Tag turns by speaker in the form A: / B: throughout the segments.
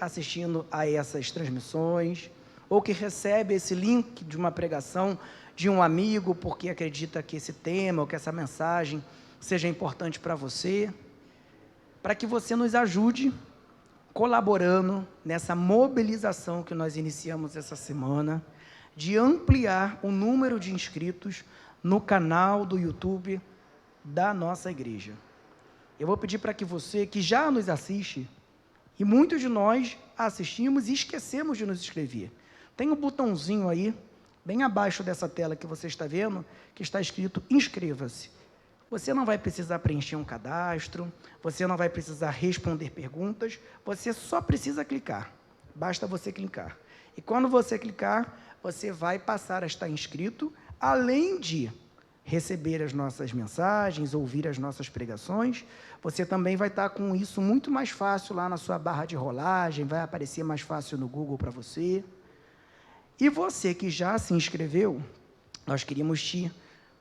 A: assistindo a essas transmissões, ou que recebe esse link de uma pregação de um amigo, porque acredita que esse tema, ou que essa mensagem seja importante para você, para que você nos ajude colaborando nessa mobilização que nós iniciamos essa semana, de ampliar o número de inscritos no canal do YouTube da nossa igreja. Eu vou pedir para que você, que já nos assiste, e muitos de nós assistimos e esquecemos de nos inscrever. Tem um botãozinho aí, bem abaixo dessa tela que você está vendo, que está escrito inscreva-se. Você não vai precisar preencher um cadastro, você não vai precisar responder perguntas, você só precisa clicar. Basta você clicar. E quando você clicar, você vai passar a estar inscrito, além de receber as nossas mensagens, ouvir as nossas pregações, você também vai estar com isso muito mais fácil lá na sua barra de rolagem, vai aparecer mais fácil no Google para você. E você que já se inscreveu, nós queríamos te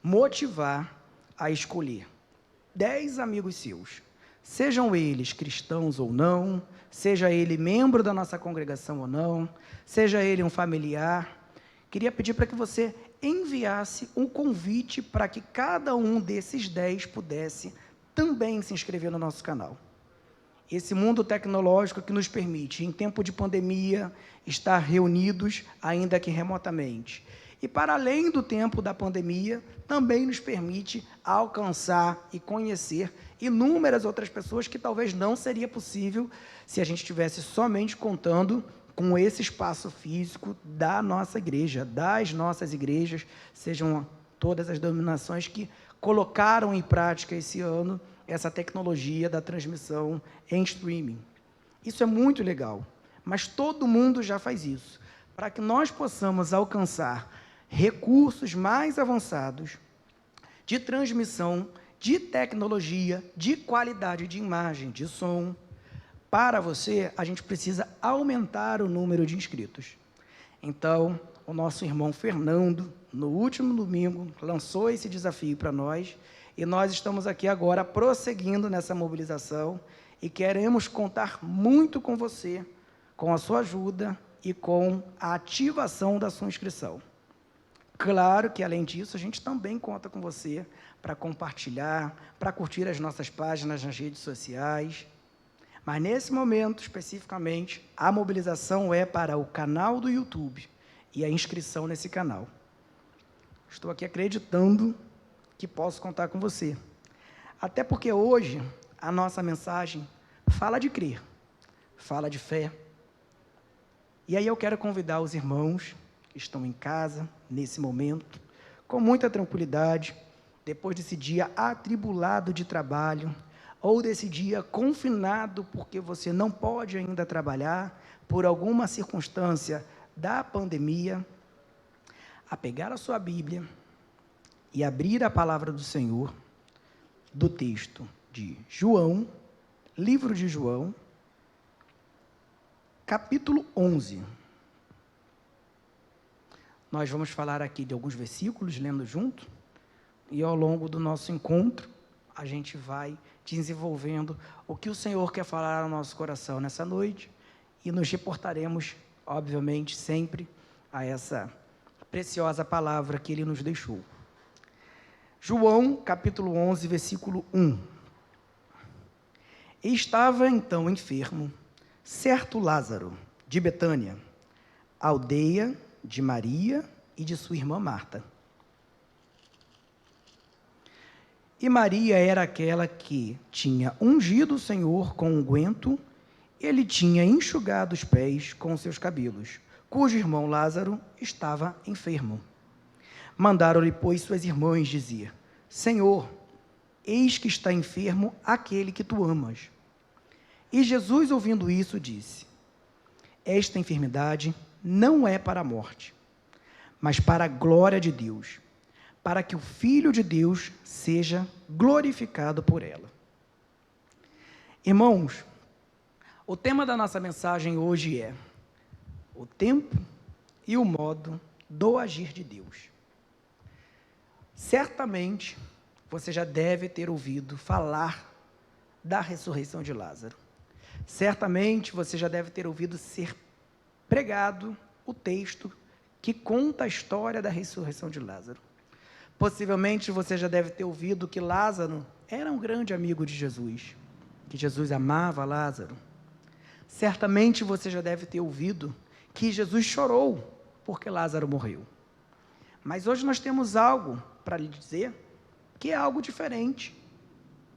A: motivar a escolher 10 amigos seus, sejam eles cristãos ou não, seja ele membro da nossa congregação ou não, seja ele um familiar. Queria pedir para que você enviasse um convite para que cada um desses 10 pudesse também se inscrever no nosso canal. Esse mundo tecnológico que nos permite, em tempo de pandemia, estar reunidos, ainda que remotamente. E para além do tempo da pandemia, também nos permite alcançar e conhecer inúmeras outras pessoas que talvez não seria possível se a gente estivesse somente contando com esse espaço físico da nossa igreja, das nossas igrejas, sejam todas as denominações que colocaram em prática esse ano essa tecnologia da transmissão em streaming. Isso é muito legal, mas todo mundo já faz isso. Para que nós possamos alcançar recursos mais avançados de transmissão, de tecnologia, de qualidade de imagem, de som, para você, a gente precisa aumentar o número de inscritos. Então, o nosso irmão Fernando, no último domingo, lançou esse desafio para nós, e nós estamos aqui agora prosseguindo nessa mobilização, e queremos contar muito com você, com a sua ajuda e com a ativação da sua inscrição. Claro que, além disso, a gente também conta com você para compartilhar, para curtir as nossas páginas nas redes sociais. Mas, nesse momento, especificamente, a mobilização é para o canal do YouTube e a inscrição nesse canal. Estou aqui acreditando que posso contar com você. Até porque hoje a nossa mensagem fala de crer, fala de fé. E aí eu quero convidar os irmãos que estão em casa, nesse momento, com muita tranquilidade, depois desse dia atribulado de trabalho, ou desse dia confinado porque você não pode ainda trabalhar, por alguma circunstância da pandemia, a pegar a sua Bíblia e abrir a palavra do Senhor, do texto de João, livro de João, capítulo 11. Nós vamos falar aqui de alguns versículos, lendo junto, e ao longo do nosso encontro, a gente vai desenvolvendo o que o Senhor quer falar ao nosso coração nessa noite, e nos reportaremos, obviamente, sempre a essa preciosa palavra que Ele nos deixou. João, capítulo 11, versículo 1. Estava então enfermo certo Lázaro, de Betânia, aldeia de Maria e de sua irmã Marta. E Maria era aquela que tinha ungido o Senhor com unguento, ele tinha enxugado os pés com seus cabelos, cujo irmão Lázaro estava enfermo. Mandaram-lhe, pois, suas irmãs dizer: Senhor, eis que está enfermo aquele que tu amas. E Jesus, ouvindo isso, disse: esta enfermidade não é para a morte, mas para a glória de Deus, para que o Filho de Deus seja glorificado por ela. Irmãos, o tema da nossa mensagem hoje é o tempo e o modo do agir de Deus. Certamente, você já deve ter ouvido falar da ressurreição de Lázaro. Certamente você já deve ter ouvido ser pregado o texto que conta a história da ressurreição de Lázaro. Possivelmente você já deve ter ouvido que Lázaro era um grande amigo de Jesus, que Jesus amava Lázaro. Certamente você já deve ter ouvido que Jesus chorou porque Lázaro morreu. Mas hoje nós temos algo para lhe dizer que é algo diferente.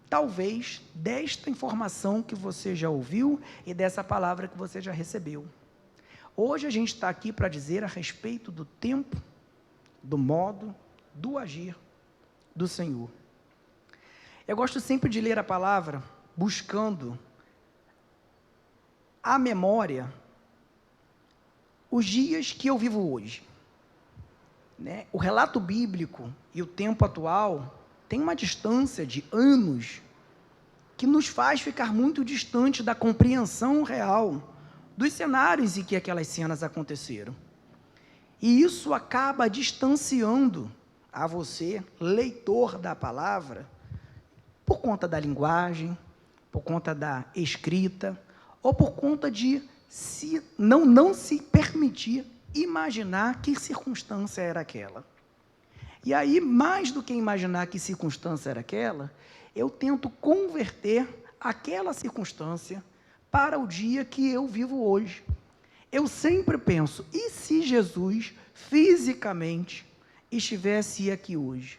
A: Talvez desta informação que você já ouviu e dessa palavra que você já recebeu. Hoje a gente está aqui para dizer a respeito do tempo, do modo, do agir do Senhor. Eu gosto sempre de ler a palavra buscando à memória os dias que eu vivo hoje. Né? O relato bíblico e o tempo atual tem uma distância de anos que nos faz ficar muito distante da compreensão real dos cenários em que aquelas cenas aconteceram. E isso acaba distanciando a você, leitor da palavra, por conta da linguagem, por conta da escrita, ou por conta de não se permitir imaginar que circunstância era aquela. E aí, mais do que imaginar que circunstância era aquela, eu tento converter aquela circunstância para o dia que eu vivo hoje. Eu sempre penso, e se Jesus fisicamente estivesse aqui hoje?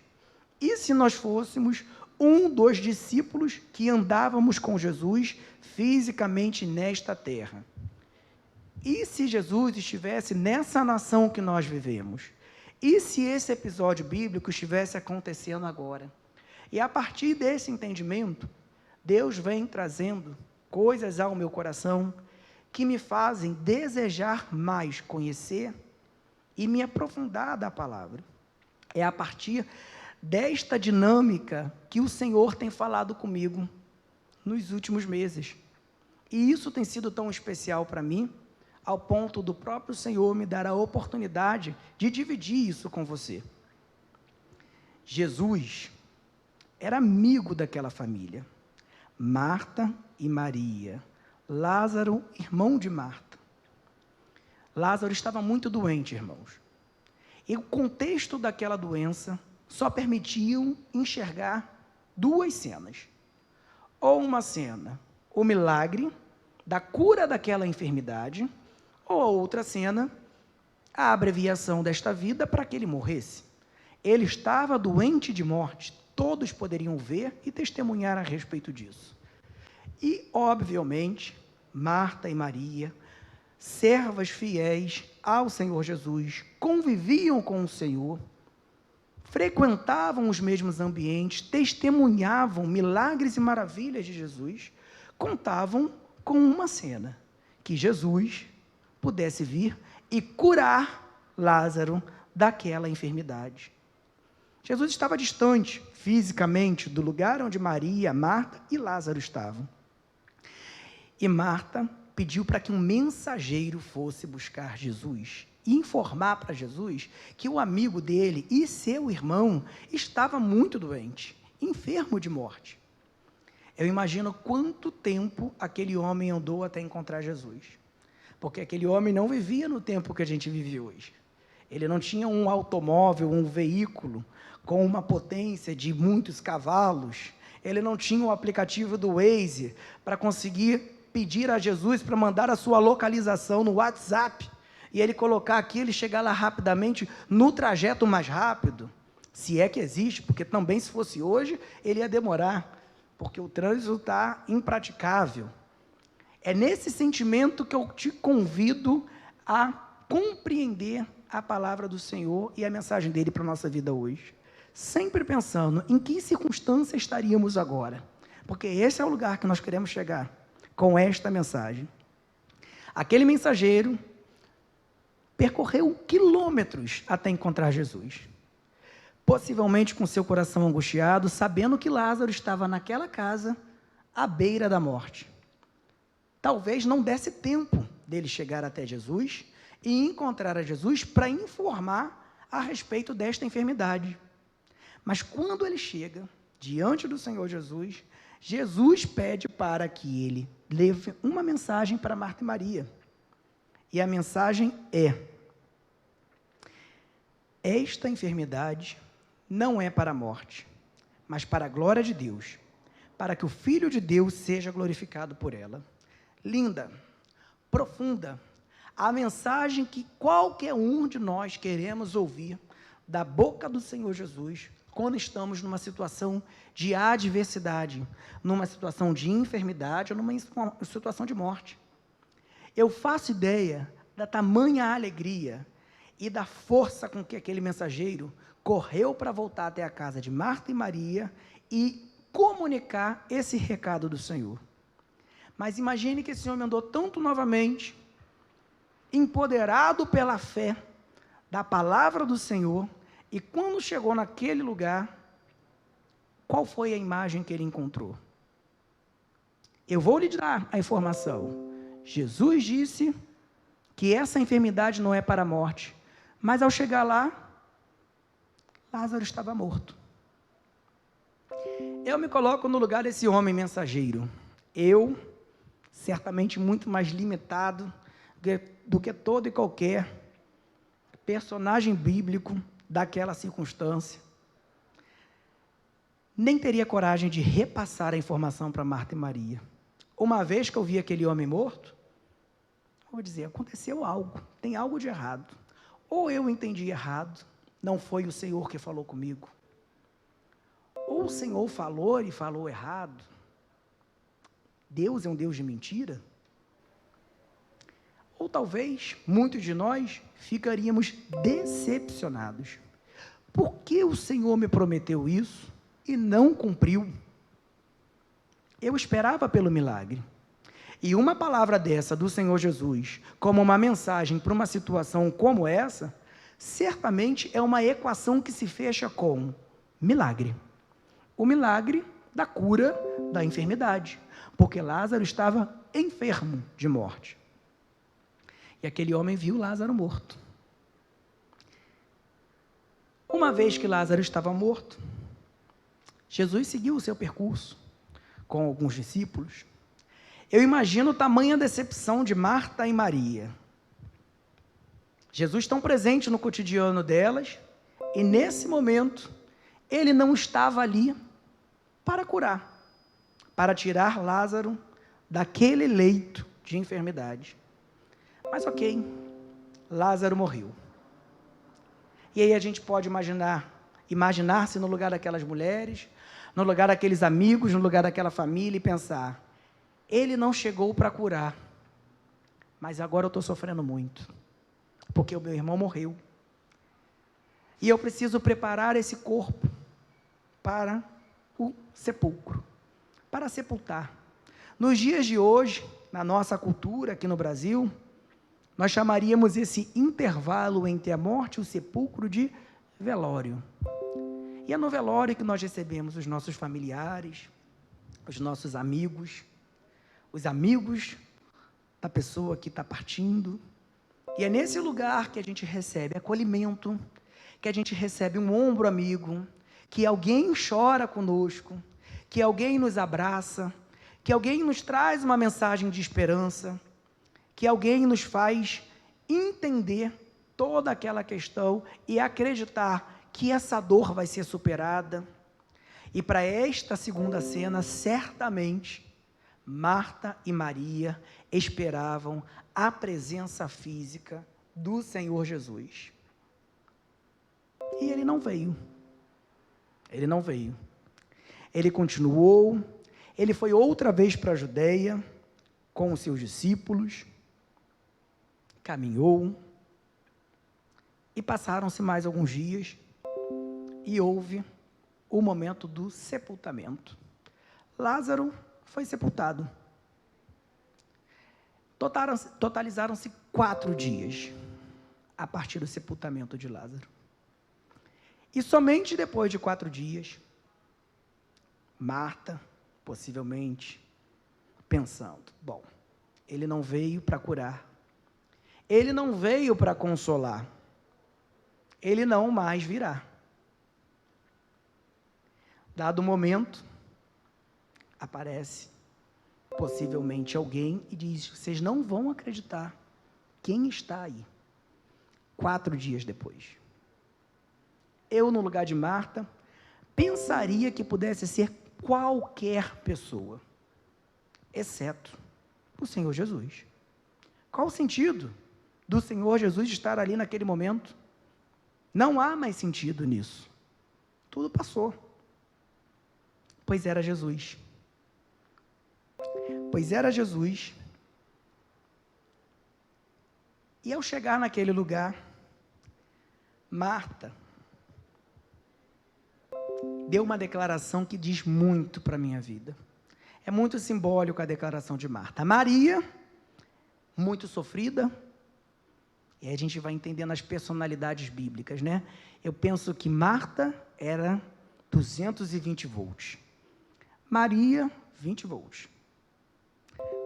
A: E se nós fôssemos um dos discípulos que andávamos com Jesus fisicamente nesta terra? E se Jesus estivesse nessa nação que nós vivemos? E se esse episódio bíblico estivesse acontecendo agora? E a partir desse entendimento, Deus vem trazendo coisas ao meu coração que me fazem desejar mais conhecer e me aprofundar da palavra. É a partir desta dinâmica que o Senhor tem falado comigo nos últimos meses. E isso tem sido tão especial para mim, ao ponto do próprio Senhor me dar a oportunidade de dividir isso com você. Jesus era amigo daquela família. Marta e Maria. Lázaro, irmão de Marta. Lázaro estava muito doente, irmãos. E o contexto daquela doença só permitiam enxergar duas cenas. Ou uma cena, o milagre da cura daquela enfermidade, ou a outra cena, a abreviação desta vida para que ele morresse. Ele estava doente de morte, todos poderiam ver e testemunhar a respeito disso. E, obviamente, Marta e Maria, servas fiéis ao Senhor Jesus, conviviam com o Senhor, frequentavam os mesmos ambientes, testemunhavam milagres e maravilhas de Jesus, contavam com uma cena, que Jesus pudesse vir e curar Lázaro daquela enfermidade. Jesus estava distante, fisicamente, do lugar onde Maria, Marta e Lázaro estavam. E Marta pediu para que um mensageiro fosse buscar Jesus e informar para Jesus que o amigo dele e seu irmão estava muito doente, enfermo de morte. Eu imagino quanto tempo aquele homem andou até encontrar Jesus. Porque aquele homem não vivia no tempo que a gente vive hoje. Ele não tinha um automóvel, um veículo com uma potência de muitos cavalos. Ele não tinha o aplicativo do Waze para conseguir pedir a Jesus para mandar a sua localização no WhatsApp e ele colocar aqui, ele chegar lá rapidamente no trajeto mais rápido. Se é que existe, porque também se fosse hoje, ele ia demorar, porque o trânsito está impraticável. É nesse sentimento que eu te convido a compreender a palavra do Senhor e a mensagem dele para a nossa vida hoje. Sempre pensando em que circunstância estaríamos agora. Porque esse é o lugar que nós queremos chegar com esta mensagem. Aquele mensageiro percorreu quilômetros até encontrar Jesus. Possivelmente com seu coração angustiado, sabendo que Lázaro estava naquela casa, à beira da morte. Talvez não desse tempo dele chegar até Jesus e encontrar a Jesus para informar a respeito desta enfermidade. Mas quando ele chega diante do Senhor Jesus, Jesus pede para que ele leve uma mensagem para Marta e Maria. E a mensagem é: esta enfermidade não é para a morte, mas para a glória de Deus, para que o Filho de Deus seja glorificado por ela. Linda, profunda, a mensagem que qualquer um de nós queremos ouvir da boca do Senhor Jesus, quando estamos numa situação de adversidade, numa situação de enfermidade ou numa situação de morte. Eu faço ideia da tamanha alegria e da força com que aquele mensageiro correu para voltar até a casa de Marta e Maria e comunicar esse recado do Senhor. Mas imagine que esse homem andou tanto novamente, empoderado pela fé da palavra do Senhor, e quando chegou naquele lugar, qual foi a imagem que ele encontrou? Eu vou lhe dar a informação. Jesus disse que essa enfermidade não é para a morte, mas ao chegar lá, Lázaro estava morto. Eu me coloco no lugar desse homem mensageiro. Eu, certamente muito mais limitado do que todo e qualquer personagem bíblico daquela circunstância, nem teria coragem de repassar a informação para Marta e Maria. Uma vez que eu vi aquele homem morto, eu vou dizer, aconteceu algo, tem algo de errado. Ou eu entendi errado, não foi o Senhor que falou comigo. Ou o Senhor falou e falou errado. Deus é um Deus de mentira. Ou talvez, muitos de nós ficaríamos decepcionados. Por que o Senhor me prometeu isso e não cumpriu? Eu esperava pelo milagre. E uma palavra dessa do Senhor Jesus, como uma mensagem para uma situação como essa, certamente é uma equação que se fecha com milagre. O milagre da cura da enfermidade, porque Lázaro estava enfermo de morte. E aquele homem viu Lázaro morto. Uma vez que Lázaro estava morto, Jesus seguiu o seu percurso com alguns discípulos. Eu imagino tamanha decepção de Marta e Maria. Jesus tão presente no cotidiano delas, e nesse momento, ele não estava ali para curar, para tirar Lázaro daquele leito de enfermidade. Mas ok, Lázaro morreu. E aí a gente pode imaginar-se no lugar daquelas mulheres, no lugar daqueles amigos, no lugar daquela família e pensar, ele não chegou para curar, mas agora eu estou sofrendo muito, porque o meu irmão morreu. E eu preciso preparar esse corpo para o sepulcro, para sepultar. Nos dias de hoje, na nossa cultura aqui no Brasil, nós chamaríamos esse intervalo entre a morte e o sepulcro de velório. E é no velório que nós recebemos os nossos familiares, os nossos amigos, os amigos da pessoa que está partindo. E é nesse lugar que a gente recebe acolhimento, que a gente recebe um ombro amigo, que alguém chora conosco, que alguém nos abraça, que alguém nos traz uma mensagem de esperança, que alguém nos faz entender toda aquela questão e acreditar que essa dor vai ser superada. E para esta segunda cena, certamente, Marta e Maria esperavam a presença física do Senhor Jesus. E ele não veio. Ele não veio. Ele continuou, ele foi outra vez para a Judeia, com os seus discípulos, caminhou, e passaram-se mais alguns dias, e houve o momento do sepultamento. Lázaro foi sepultado. Totalizaram-se 4 dias, a partir do sepultamento de Lázaro. E somente depois de 4 dias, Marta, possivelmente, pensando, bom, ele não veio para curar, ele não veio para consolar, ele não mais virá. Dado o momento, aparece possivelmente alguém e diz: vocês não vão acreditar quem está aí. 4 dias depois. Eu, no lugar de Marta, pensaria que pudesse ser qualquer pessoa, exceto o Senhor Jesus. Qual o sentido do Senhor Jesus estar ali naquele momento? Não há mais sentido nisso. Tudo passou. Pois era Jesus. Pois era Jesus. E ao chegar naquele lugar, Marta deu uma declaração que diz muito para a minha vida. É muito simbólico a declaração de Marta. Maria, muito sofrida, e aí a gente vai entendendo as personalidades bíblicas, né? Eu penso que Marta era 220 volts. Maria, 20 volts.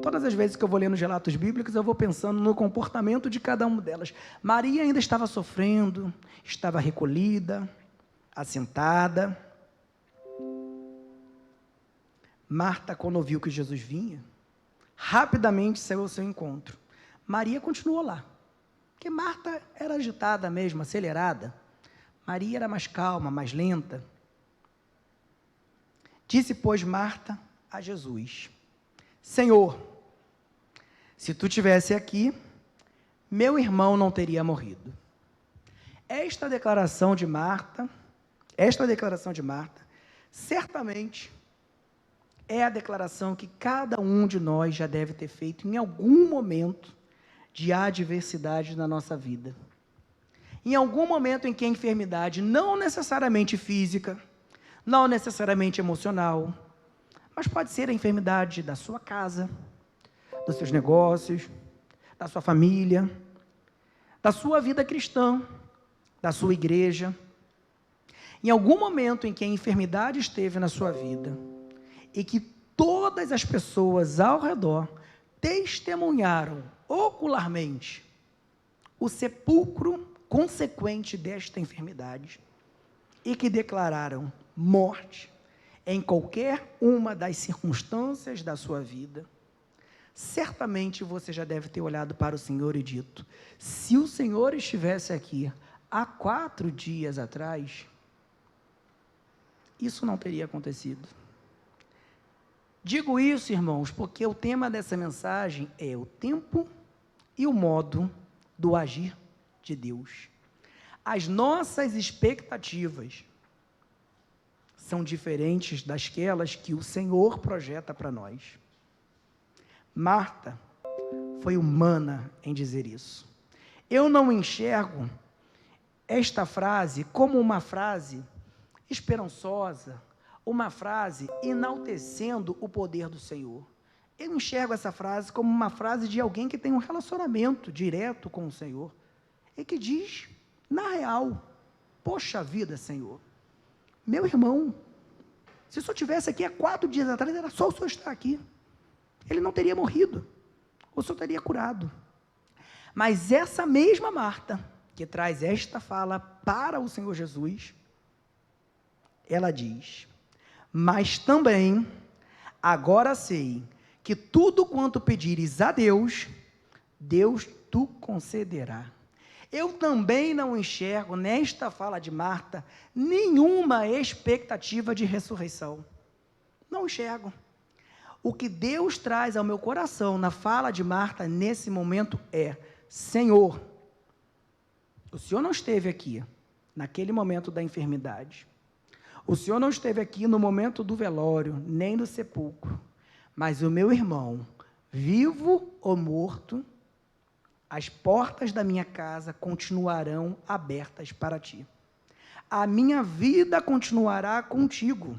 A: Todas as vezes que eu vou lendo os relatos bíblicos, eu vou pensando no comportamento de cada uma delas. Maria ainda estava sofrendo, estava recolhida, assentada. Marta, quando ouviu que Jesus vinha, rapidamente saiu ao seu encontro. Maria continuou lá, porque Marta era agitada mesmo, acelerada. Maria era mais calma, mais lenta. Disse, pois, Marta a Jesus: Senhor, se tu estivesse aqui, meu irmão não teria morrido. Esta declaração de Marta, certamente é a declaração que cada um de nós já deve ter feito em algum momento de adversidade na nossa vida. Em algum momento em que a enfermidade, não necessariamente física, não necessariamente emocional, mas pode ser a enfermidade da sua casa, dos seus negócios, da sua família, da sua vida cristã, da sua igreja. Em algum momento em que a enfermidade esteve na sua vida e que todas as pessoas ao redor testemunharam ocularmente o sepulcro consequente desta enfermidade e que declararam morte em qualquer uma das circunstâncias da sua vida, certamente você já deve ter olhado para o Senhor e dito: se o Senhor estivesse aqui há 4 dias atrás, isso não teria acontecido. Digo isso, irmãos, porque o tema dessa mensagem é o tempo e o modo do agir de Deus. As nossas expectativas são diferentes daquelas que o Senhor projeta para nós. Marta foi humana em dizer isso. Eu não enxergo esta frase como uma frase esperançosa, uma frase enaltecendo o poder do Senhor. Eu enxergo essa frase como uma frase de alguém que tem um relacionamento direto com o Senhor e que diz, na real: poxa vida, Senhor, meu irmão, se o Senhor estivesse aqui há 4 dias atrás, era só o Senhor estar aqui, ele não teria morrido, o Senhor teria curado. Mas essa mesma Marta, que traz esta fala para o Senhor Jesus, ela diz: mas também, agora sei, que tudo quanto pedires a Deus, Deus tu concederá. Eu também não enxergo nesta fala de Marta nenhuma expectativa de ressurreição. Não enxergo. O que Deus traz ao meu coração na fala de Marta nesse momento é: Senhor, o Senhor não esteve aqui naquele momento da enfermidade. O Senhor não esteve aqui no momento do velório, nem do sepulcro. Mas o meu irmão, vivo ou morto, as portas da minha casa continuarão abertas para ti. A minha vida continuará contigo.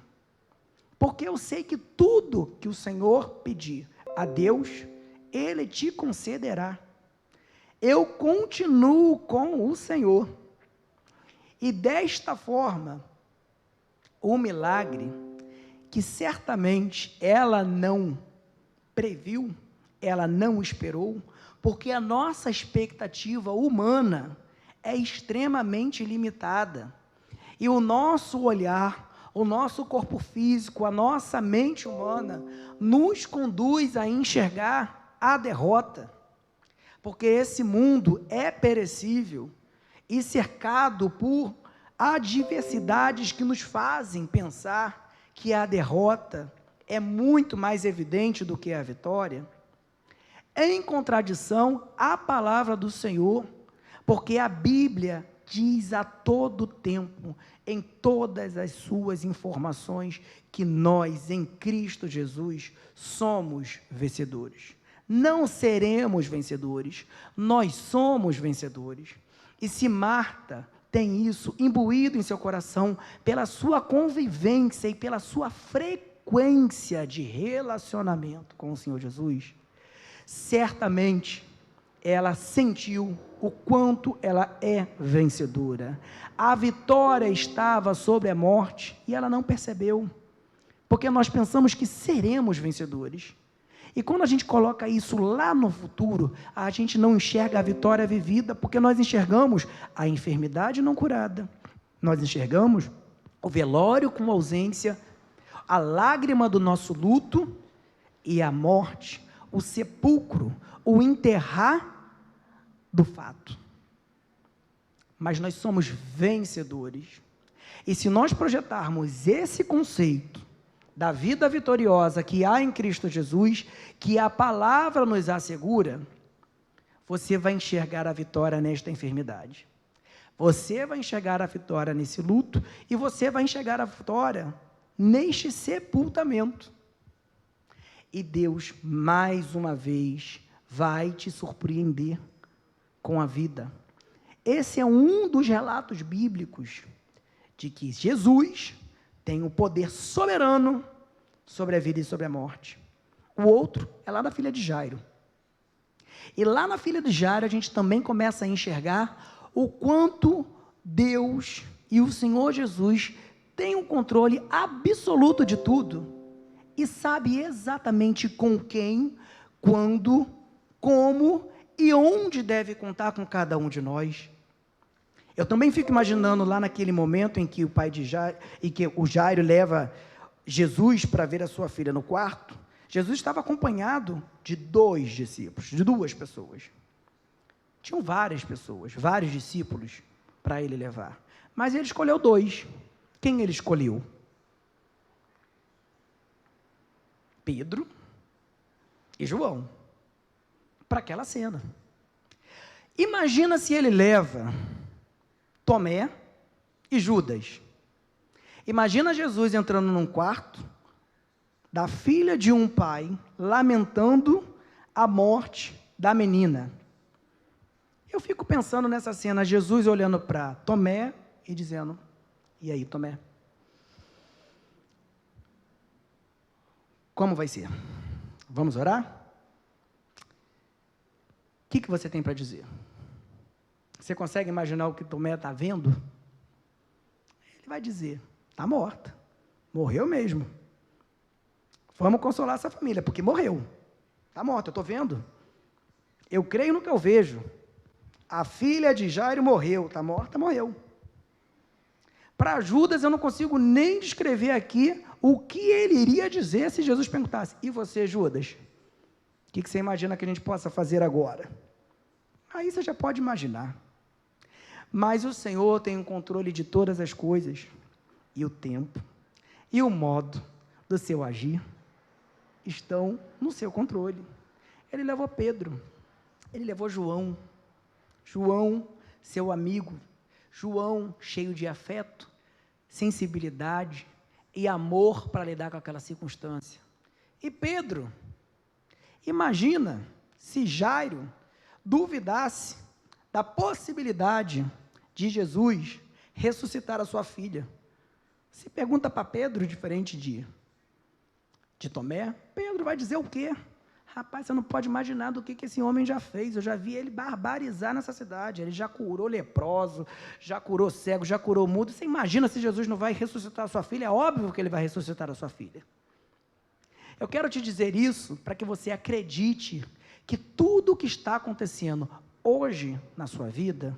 A: Porque eu sei que tudo que o Senhor pedir a Deus, Ele te concederá. Eu continuo com o Senhor. E desta forma, o milagre, que certamente ela não previu, ela não esperou, porque a nossa expectativa humana é extremamente limitada, e o nosso olhar, O nosso corpo físico, a nossa mente humana, nos conduz a enxergar a derrota, porque esse mundo é perecível e cercado por adversidades que nos fazem pensar que a derrota é muito mais evidente do que a vitória. Em contradição à palavra do Senhor, porque a Bíblia diz a todo tempo, em todas as suas informações, que nós, em Cristo Jesus, somos vencedores. Não seremos vencedores, nós somos vencedores. E se Marta tem isso imbuído em seu coração, pela sua convivência e pela sua frequência de relacionamento com o Senhor Jesus, certamente ela sentiu o quanto ela é vencedora. A vitória estava sobre a morte e ela não percebeu, porque nós pensamos que seremos vencedores. E quando a gente coloca isso lá no futuro, a gente não enxerga a vitória vivida, porque nós enxergamos a enfermidade não curada, nós enxergamos o velório com ausência, a lágrima do nosso luto e a morte, o sepulcro, o enterrar do fato. Mas nós somos vencedores. E se nós projetarmos esse conceito da vida vitoriosa que há em Cristo Jesus, que a palavra nos assegura, você vai enxergar a vitória nesta enfermidade. Você vai enxergar a vitória nesse luto e você vai enxergar a vitória neste sepultamento. E Deus, mais uma vez, vai te surpreender com a vida. Esse é um dos relatos bíblicos de que Jesus tem o poder soberano sobre a vida e sobre a morte. O outro é lá na filha de Jairo. E lá na filha de Jairo a gente também começa a enxergar o quanto Deus e o Senhor Jesus têm um controle absoluto de tudo e sabe exatamente com quem, quando, como e onde deve contar com cada um de nós. Eu também fico imaginando lá naquele momento em que o pai de Jairo, e que o Jairo leva Jesus para ver a sua filha no quarto. Jesus estava acompanhado de 2 discípulos, de 2 pessoas. Tinham várias pessoas, vários discípulos para ele levar, mas ele escolheu 2. Quem ele escolheu? Pedro e João, para aquela cena. Imagina se ele leva Tomé e Judas. Imagina Jesus entrando num quarto da filha de um pai, lamentando a morte da menina. Eu fico pensando nessa cena, Jesus olhando para Tomé e dizendo: e aí, Tomé? Como vai ser? Vamos orar? O que você tem para dizer? Você consegue imaginar o que Tomé está vendo? Ele vai dizer: está morta, morreu mesmo. Vamos consolar essa família, porque morreu, está morta, eu estou vendo. Eu creio no que eu vejo. A filha de Jairo morreu, está morta, morreu. Para Judas eu não consigo nem descrever aqui o que ele iria dizer se Jesus perguntasse: e você, Judas? O que você imagina que a gente possa fazer agora? Aí você já pode imaginar. Mas o Senhor tem o controle de todas as coisas, e o tempo, e o modo do seu agir, estão no seu controle. Ele levou Pedro, ele levou João, seu amigo, João cheio de afeto, sensibilidade e amor para lidar com aquela circunstância. E Pedro, imagina se Jairo duvidasse da possibilidade de Jesus ressuscitar a sua filha. Se pergunta para Pedro, diferente de Tomé, Pedro vai dizer o quê? Rapaz, você não pode imaginar do que esse homem já fez. Eu já vi ele barbarizar nessa cidade. Ele já curou leproso, já curou cego, já curou mudo. Você imagina se Jesus não vai ressuscitar a sua filha? É óbvio que ele vai ressuscitar a sua filha. Eu quero te dizer isso para que você acredite que tudo o que está acontecendo hoje na sua vida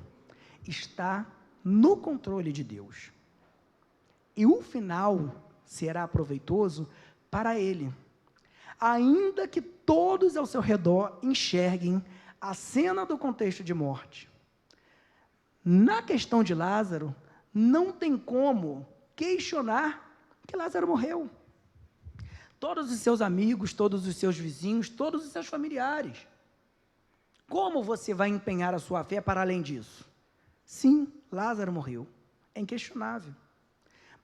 A: está no controle de Deus. e o final será proveitoso para ele, ainda que todos ao seu redor enxerguem a cena do contexto de morte. Na questão de Lázaro, não tem como questionar que Lázaro morreu. Todos os seus amigos, todos os seus vizinhos, todos os seus familiares. Como você vai empenhar a sua fé para além disso? Sim, Lázaro morreu, é inquestionável.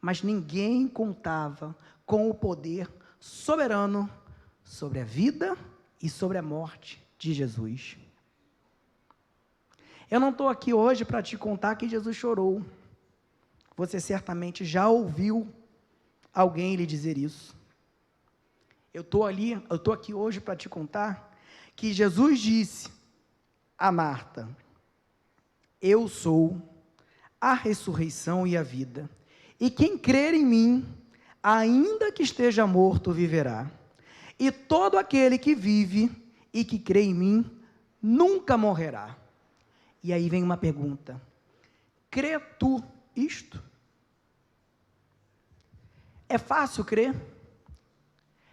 A: Mas ninguém contava com o poder soberano sobre a vida e sobre a morte de Jesus. Eu não estou aqui hoje para te contar que Jesus chorou. Você certamente já ouviu alguém lhe dizer isso. Eu estou aqui hoje para te contar que Jesus disse a Marta: eu sou a ressurreição e a vida, e quem crer em mim, ainda que esteja morto, viverá. E todo aquele que vive e que crê em mim, nunca morrerá. E aí vem uma pergunta: crê tu isto? É fácil crer?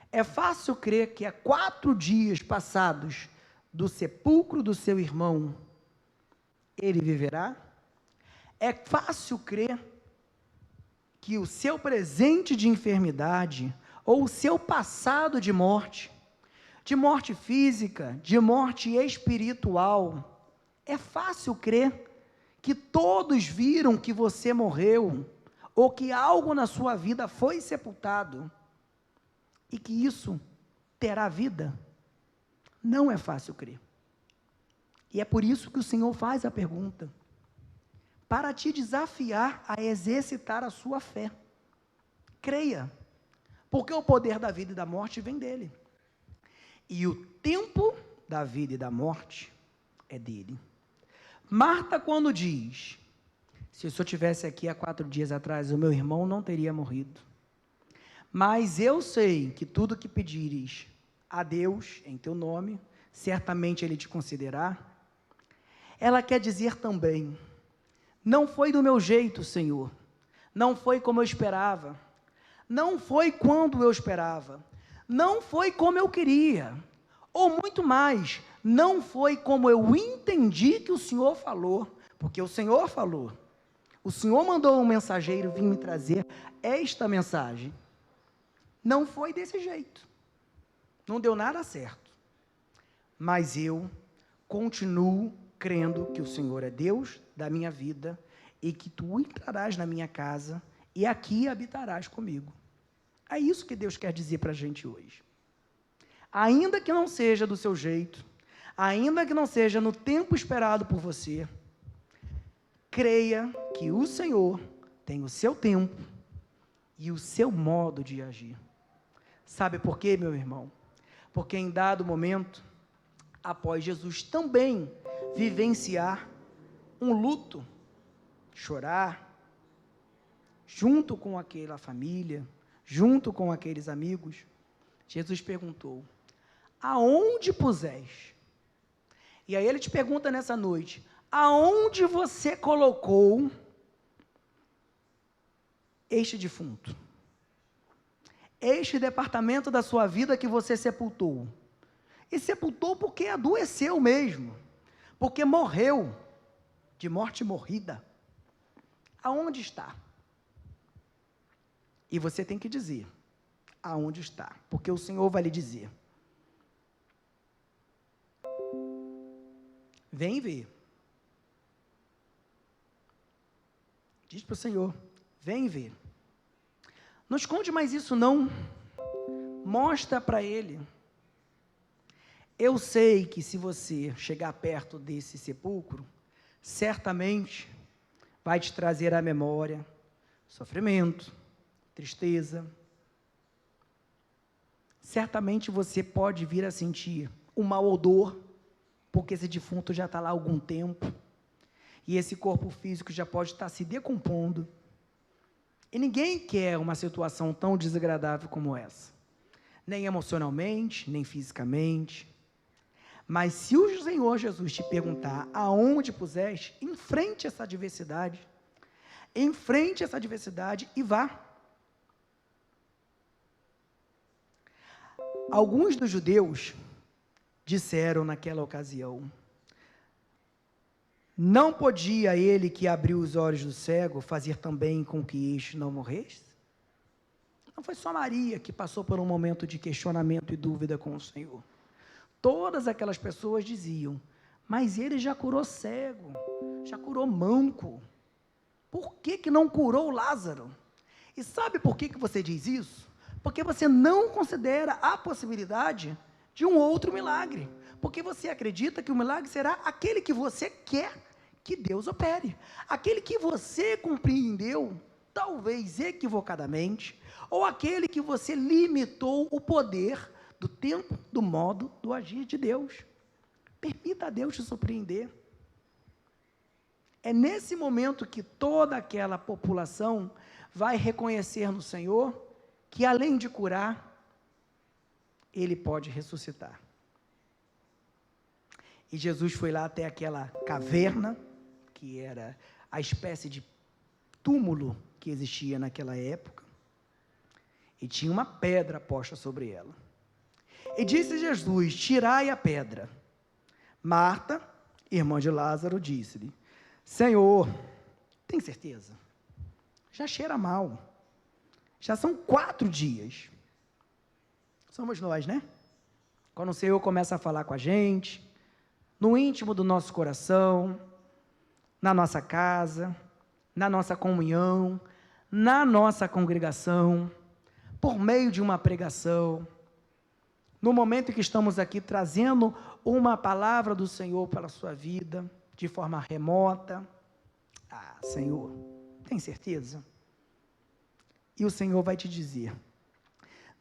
A: É fácil crer que há 4 dias passados do sepulcro do seu irmão, ele viverá? É fácil crer que o seu presente de enfermidade, ou o seu passado de morte física, de morte espiritual, é fácil crer que todos viram que você morreu, ou que algo na sua vida foi sepultado, e que isso terá vida? Não é fácil crer. E é por isso que o Senhor faz a pergunta, para te desafiar a exercitar a sua fé. Creia, porque o poder da vida e da morte vem dele, e o tempo da vida e da morte é dele. Marta, quando diz: se eu estivesse aqui há 4 dias atrás, o meu irmão não teria morrido, mas eu sei que tudo que pedires a Deus em teu nome, certamente Ele te concederá. Ela quer dizer também: não foi do meu jeito, Senhor, não foi como eu esperava, não foi quando eu esperava, não foi como eu queria, ou muito mais, não foi como eu entendi que o Senhor falou, porque o Senhor falou, o Senhor mandou um mensageiro vir me trazer esta mensagem. Não foi desse jeito, não deu nada certo, mas eu continuo crendo que o Senhor é Deus da minha vida, e que tu entrarás na minha casa, e aqui habitarás comigo. É isso que Deus quer dizer para a gente hoje. Ainda que não seja do seu jeito, ainda que não seja no tempo esperado por você, creia que o Senhor tem o seu tempo e o seu modo de agir. Sabe por quê, meu irmão? Porque em dado momento, após Jesus também vivenciar um luto, chorar, junto com aquela família, junto com aqueles amigos, Jesus perguntou: aonde pusés? E aí ele te pergunta nessa noite: aonde você colocou este defunto? Este departamento da sua vida que você sepultou. E sepultou porque adoeceu mesmo, porque morreu, de morte morrida. Aonde está? E você tem que dizer aonde está, porque o Senhor vai lhe dizer. Vem ver. Diz para o Senhor: vem ver. Não esconde mais isso não. Mostra para Ele. Eu sei que se você chegar perto desse sepulcro, certamente vai te trazer à memória sofrimento, tristeza. Certamente você pode vir a sentir um mau odor, porque esse defunto já está lá há algum tempo, e esse corpo físico já pode estar se decompondo. E ninguém quer uma situação tão desagradável como essa, nem emocionalmente, nem fisicamente. Mas se o Senhor Jesus te perguntar aonde puseste, enfrente essa adversidade e vá. Alguns dos judeus disseram naquela ocasião: não podia ele que abriu os olhos do cego fazer também com que este não morresse? Não foi só Maria que passou por um momento de questionamento e dúvida com o Senhor. Todas aquelas pessoas diziam: mas ele já curou cego, já curou manco, por que não curou Lázaro? E sabe por que você diz isso? Porque você não considera a possibilidade de um outro milagre, porque você acredita que o milagre será aquele que você quer que Deus opere, aquele que você compreendeu, talvez equivocadamente, ou aquele que você limitou o poder do tempo, do modo, do agir de Deus. Permita a Deus te surpreender. É nesse momento que toda aquela população vai reconhecer no Senhor que, além de curar, Ele pode ressuscitar. E Jesus foi lá até aquela caverna, que era a espécie de túmulo que existia naquela época, e tinha uma pedra posta sobre ela. E disse Jesus: tirai a pedra. Marta, irmã de Lázaro, disse-lhe: Senhor, tem certeza? Já cheira mal. Já são 4 dias. Somos nós, né? Quando o Senhor começa a falar com a gente, no íntimo do nosso coração, na nossa casa, na nossa comunhão, na nossa congregação, por meio de uma pregação, no momento em que estamos aqui trazendo uma palavra do Senhor para a sua vida, de forma remota. Ah, Senhor, tem certeza? E o Senhor vai te dizer: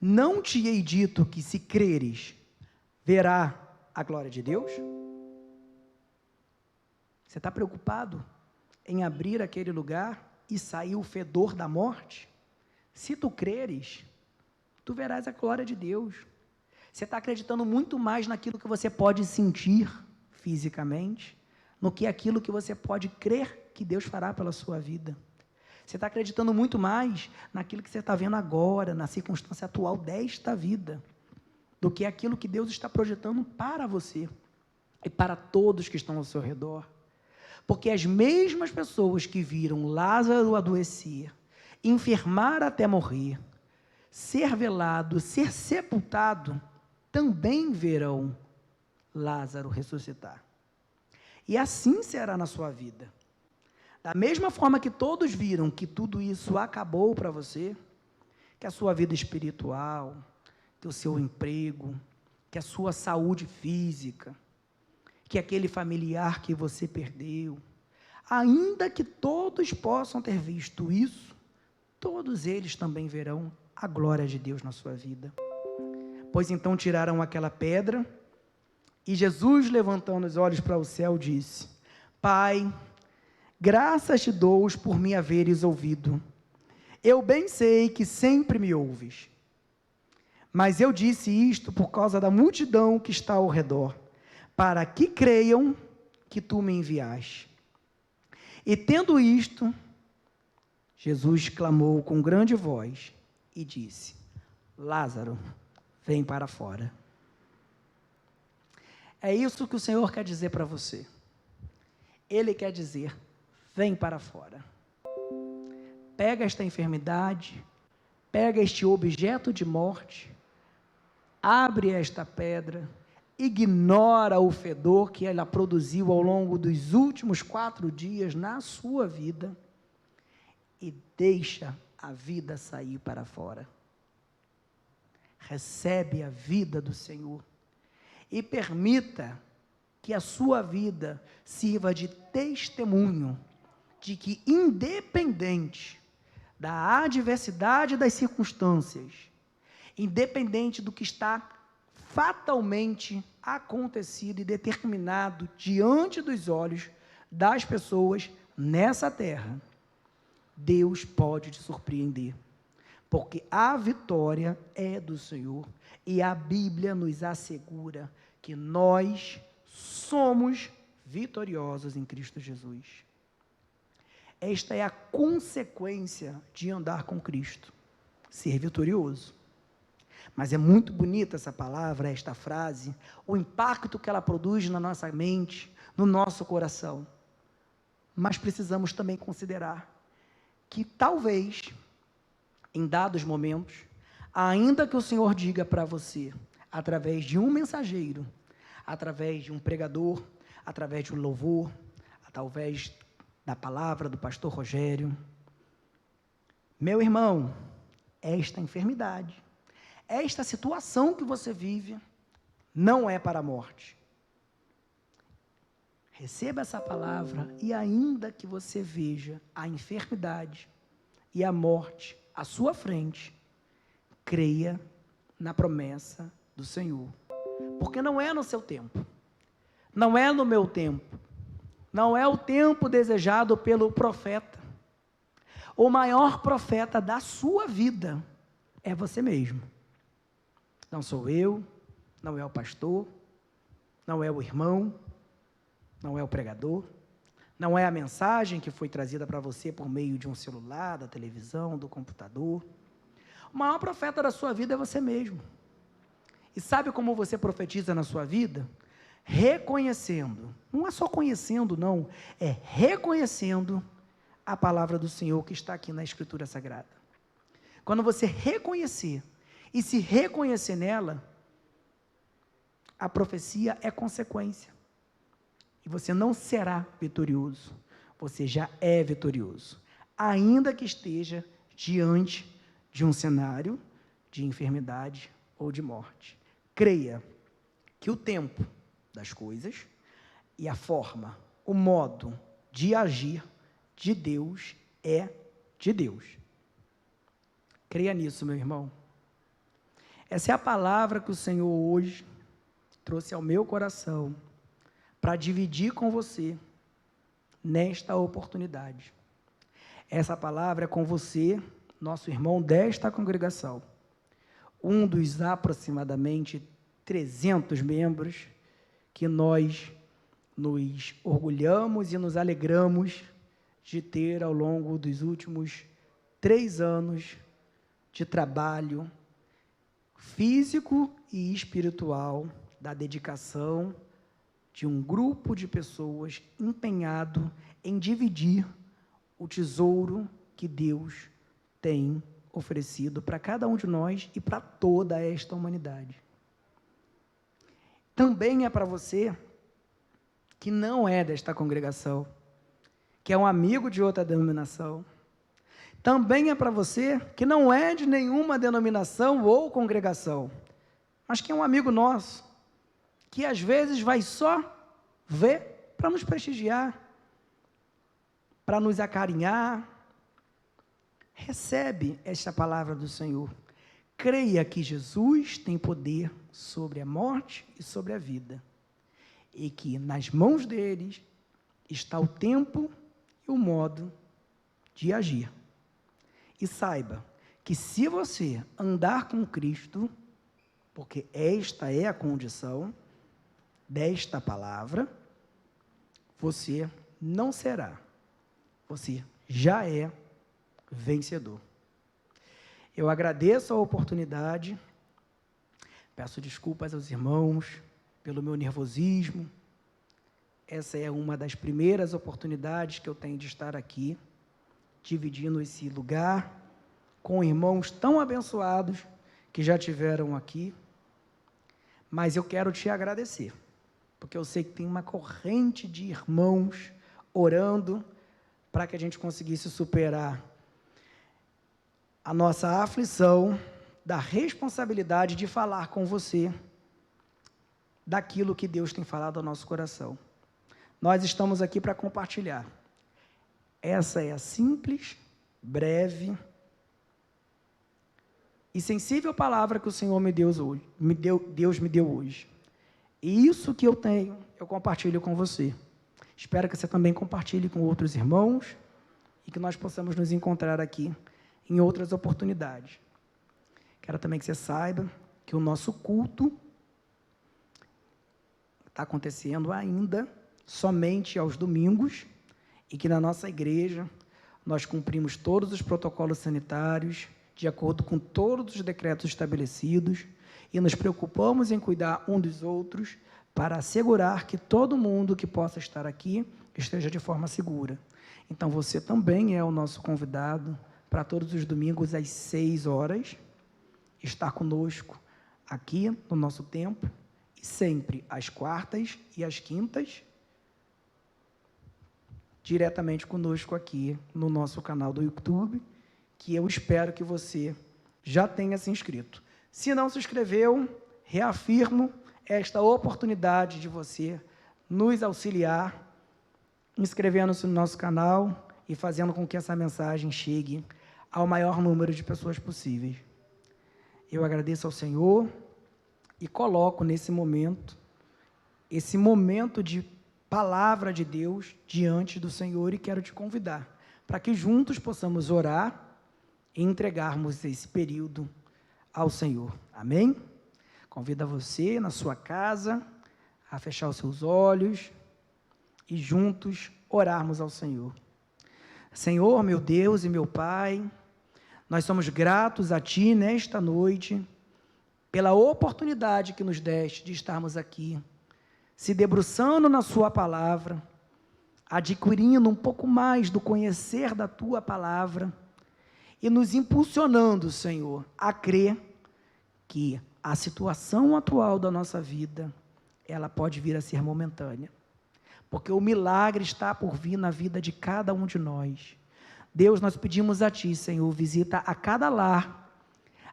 A: não te hei dito que, se creres, verá a glória de Deus? Você está preocupado em abrir aquele lugar e sair o fedor da morte? Se tu creres, tu verás a glória de Deus. Você está acreditando muito mais naquilo que você pode sentir fisicamente, no que aquilo que você pode crer que Deus fará pela sua vida. Você está acreditando muito mais naquilo que você está vendo agora, na circunstância atual desta vida, do que aquilo que Deus está projetando para você e para todos que estão ao seu redor. Porque as mesmas pessoas que viram Lázaro adoecer, enfermar até morrer, ser velado, ser sepultado, também verão Lázaro ressuscitar. E assim será na sua vida. Da mesma forma que todos viram que tudo isso acabou para você, que a sua vida espiritual, que o seu emprego, que a sua saúde física, que aquele familiar que você perdeu, ainda que todos possam ter visto isso, todos eles também verão a glória de Deus na sua vida. Pois então tiraram aquela pedra, e Jesus, levantando os olhos para o céu, disse: Pai, graças te dou por me haveres ouvido. Eu bem sei que sempre me ouves. Mas eu disse isto por causa da multidão que está ao redor, para que creiam que tu me enviaste. E tendo isto, Jesus clamou com grande voz e disse: Lázaro, vem para fora. É isso que o Senhor quer dizer para você. Ele quer dizer: vem para fora. Pega esta enfermidade, pega este objeto de morte, abre esta pedra, ignora o fedor que ela produziu ao longo dos últimos 4 dias na sua vida e deixa a vida sair para fora. Recebe a vida do Senhor e permita que a sua vida sirva de testemunho de que, independente da adversidade das circunstâncias, independente do que está fatalmente acontecido e determinado diante dos olhos das pessoas nessa terra, Deus pode te surpreender, porque a vitória é do Senhor, e a Bíblia nos assegura que nós somos vitoriosos em Cristo Jesus. Esta é a consequência de andar com Cristo, ser vitorioso. Mas é muito bonita essa palavra, esta frase, o impacto que ela produz na nossa mente, no nosso coração. Mas precisamos também considerar que talvez, em dados momentos, ainda que o Senhor diga para você, através de um mensageiro, através de um pregador, através de um louvor, através da palavra do pastor Rogério, meu irmão, esta enfermidade, esta situação que você vive, não é para a morte. Receba essa palavra e ainda que você veja a enfermidade e a morte à sua frente, creia na promessa do Senhor. Porque não é no seu tempo, não é no meu tempo, não é o tempo desejado pelo profeta. O maior profeta da sua vida é você mesmo. Não sou eu, não é o pastor, não é o irmão, não é o pregador, não é a mensagem que foi trazida para você por meio de um celular, da televisão, do computador. O maior profeta da sua vida é você mesmo. E sabe como você profetiza na sua vida? Reconhecendo, não é só conhecendo não, é reconhecendo a palavra do Senhor que está aqui na Escritura Sagrada. Quando você reconhecer e se reconhecer nela, a profecia é consequência. E você não será vitorioso, você já é vitorioso, ainda que esteja diante de um cenário de enfermidade ou de morte. Creia que o tempo das coisas e a forma, o modo de agir de Deus é de Deus. Creia nisso, meu irmão. Essa é a palavra que o Senhor hoje trouxe ao meu coração para dividir com você nesta oportunidade. Essa palavra é com você, nosso irmão desta congregação, um dos aproximadamente 300 membros que nós nos orgulhamos e nos alegramos de ter ao longo dos últimos 3 anos de trabalho físico e espiritual, da dedicação de um grupo de pessoas empenhado em dividir o tesouro que Deus tem oferecido para cada um de nós e para toda esta humanidade. Também é para você que não é desta congregação, que é um amigo de outra denominação. Também é para você que não é de nenhuma denominação ou congregação, mas que é um amigo nosso, que às vezes vai só ver para nos prestigiar, para nos acarinhar. Recebe esta palavra do Senhor. Creia que Jesus tem poder sobre a morte e sobre a vida, e que nas mãos deles está o tempo e o modo de agir. E saiba que se você andar com Cristo, porque esta é a condição desta palavra, você não será, você já é vencedor. Eu agradeço a oportunidade, peço desculpas aos irmãos pelo meu nervosismo. Essa é uma das primeiras oportunidades que eu tenho de estar aqui, dividindo esse lugar com irmãos tão abençoados que já tiveram aqui. Mas eu quero te agradecer, porque eu sei que tem uma corrente de irmãos orando para que a gente conseguisse superar a nossa aflição da responsabilidade de falar com você daquilo que Deus tem falado ao nosso coração. Nós estamos aqui para compartilhar. Essa é a simples, breve e sensível palavra que o Senhor Deus me deu hoje. E isso que eu tenho, eu compartilho com você. Espero que você também compartilhe com outros irmãos e que nós possamos nos encontrar aqui em outras oportunidades. Quero também que você saiba que o nosso culto está acontecendo ainda somente aos domingos e que na nossa igreja nós cumprimos todos os protocolos sanitários de acordo com todos os decretos estabelecidos, e nos preocupamos em cuidar um dos outros para assegurar que todo mundo que possa estar aqui esteja de forma segura. Então, você também é o nosso convidado para todos os domingos às 6 horas, estar conosco aqui no nosso templo, e sempre às quartas e às quintas, diretamente conosco aqui no nosso canal do YouTube, que eu espero que você já tenha se inscrito. Se não se inscreveu, reafirmo esta oportunidade de você nos auxiliar, inscrevendo-se no nosso canal e fazendo com que essa mensagem chegue ao maior número de pessoas possíveis. Eu agradeço ao Senhor e coloco nesse momento, esse momento de palavra de Deus diante do Senhor, e quero te convidar para que juntos possamos orar e entregarmos esse período ao Senhor. Amém? Convido você na sua casa a fechar os seus olhos e juntos orarmos ao Senhor. Senhor, meu Deus e meu Pai, nós somos gratos a Ti nesta noite pela oportunidade que nos deste de estarmos aqui, se debruçando na Sua palavra, adquirindo um pouco mais do conhecer da Tua palavra e nos impulsionando, Senhor, a crer que a situação atual da nossa vida, ela pode vir a ser momentânea, porque o milagre está por vir na vida de cada um de nós. Deus, nós pedimos a Ti, Senhor, visita a cada lar,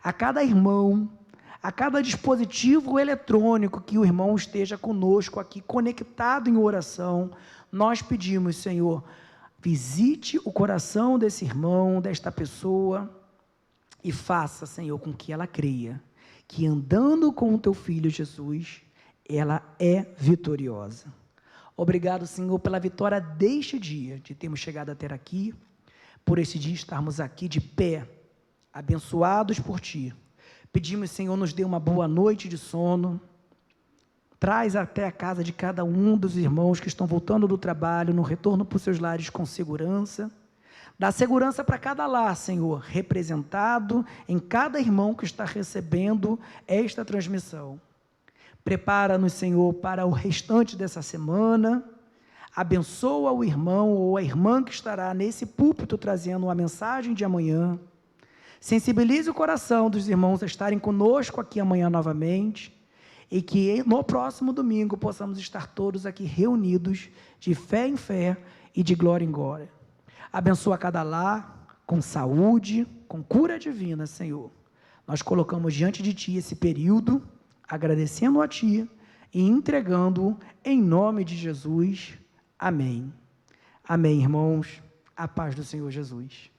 A: a cada irmão, a cada dispositivo eletrônico que o irmão esteja conosco aqui, conectado em oração. Nós pedimos, Senhor, visite o coração desse irmão, desta pessoa, e faça, Senhor, com que ela creia que andando com o Teu Filho Jesus, ela é vitoriosa. Obrigado, Senhor, pela vitória deste dia, de termos chegado até aqui, por esse dia estarmos aqui de pé, abençoados por Ti. Pedimos, Senhor, nos dê uma boa noite de sono, traz até a casa de cada um dos irmãos que estão voltando do trabalho, no retorno para os seus lares com segurança. Dá segurança para cada lar, Senhor, representado em cada irmão que está recebendo esta transmissão. Prepara-nos, Senhor, para o restante dessa semana. Abençoa o irmão ou a irmã que estará nesse púlpito trazendo uma mensagem de amanhã. Sensibilize o coração dos irmãos a estarem conosco aqui amanhã novamente, e que no próximo domingo possamos estar todos aqui reunidos de fé em fé e de glória em glória. Abençoa cada lar com saúde, com cura divina, Senhor. Nós colocamos diante de Ti esse período, agradecendo a Ti e entregando-o em nome de Jesus. Amém. Amém, irmãos. A paz do Senhor Jesus.